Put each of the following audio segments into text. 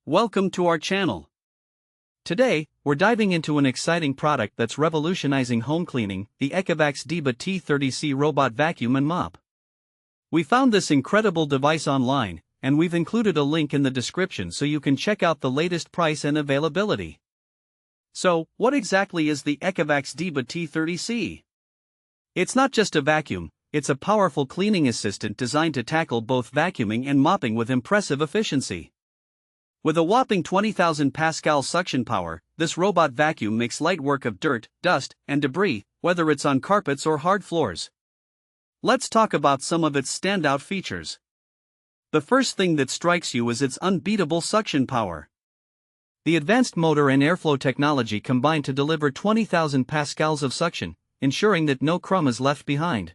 Welcome to our channel. Today, we're diving into an exciting product that's revolutionizing home cleaning, the ECOVACS DEEBOT T30C robot vacuum and mop. We found this incredible device online, and we've included a link in the description so you can check out the latest price and availability. So, what exactly is the ECOVACS DEEBOT T30C? It's not just a vacuum, it's a powerful cleaning assistant designed to tackle both vacuuming and mopping with impressive efficiency. With a whopping 20,000 Pascal suction power, this robot vacuum makes light work of dirt, dust, and debris, whether it's on carpets or hard floors. Let's talk about some of its standout features. The first thing that strikes you is its unbeatable suction power. The advanced motor and airflow technology combine to deliver 20,000 pascals of suction, ensuring that no crumb is left behind.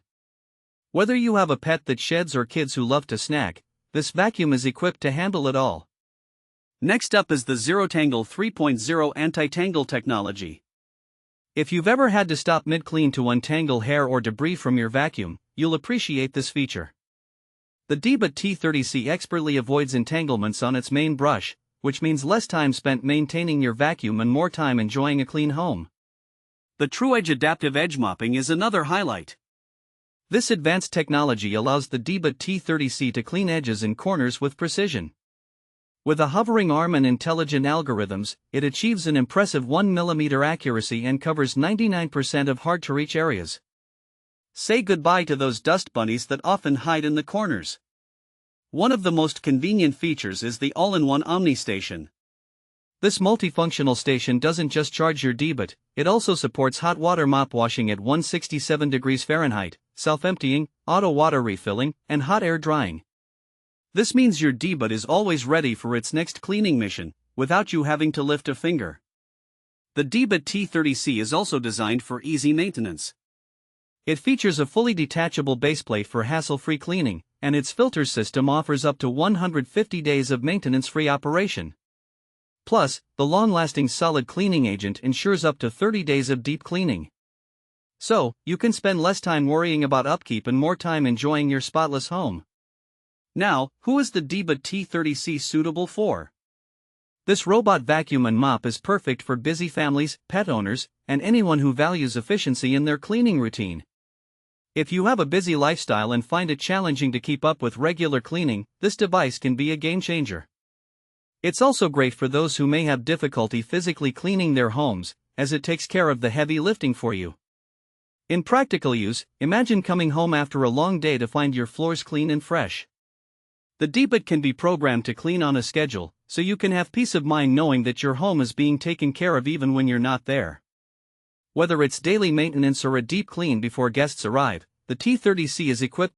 Whether you have a pet that sheds or kids who love to snack, this vacuum is equipped to handle it all. Next up is the ZeroTangle 3.0 anti-tangle technology. If you've ever had to stop mid-clean to untangle hair or debris from your vacuum, you'll appreciate this feature. The DEEBOT T30C expertly avoids entanglements on its main brush, which means less time spent maintaining your vacuum and more time enjoying a clean home. The TruEdge Adaptive Edge Mopping is another highlight. This advanced technology allows the DEEBOT T30C to clean edges and corners with precision. With a hovering arm and intelligent algorithms, it achieves an impressive 1 mm accuracy and covers 99% of hard-to-reach areas. Say goodbye to those dust bunnies that often hide in the corners. One of the most convenient features is the all-in-one OMNI station. This multifunctional station doesn't just charge your DEEBOT, it also supports hot water mop washing at 167 degrees Fahrenheit, self-emptying, auto water refilling, and hot air drying. This means your DEEBOT is always ready for its next cleaning mission, without you having to lift a finger. The DEEBOT T30C is also designed for easy maintenance. It features a fully detachable baseplate for hassle-free cleaning, and its filter system offers up to 150 days of maintenance-free operation. Plus, the long-lasting solid cleaning agent ensures up to 30 days of deep cleaning. So, you can spend less time worrying about upkeep and more time enjoying your spotless home. Now, who is the DEEBOT T30C suitable for? This robot vacuum and mop is perfect for busy families, pet owners, and anyone who values efficiency in their cleaning routine. If you have a busy lifestyle and find it challenging to keep up with regular cleaning, this device can be a game changer. It's also great for those who may have difficulty physically cleaning their homes, as it takes care of the heavy lifting for you. In practical use, imagine coming home after a long day to find your floors clean and fresh. The DEEBOT can be programmed to clean on a schedule, so you can have peace of mind knowing that your home is being taken care of even when you're not there. Whether it's daily maintenance or a deep clean before guests arrive, the T30C is equipped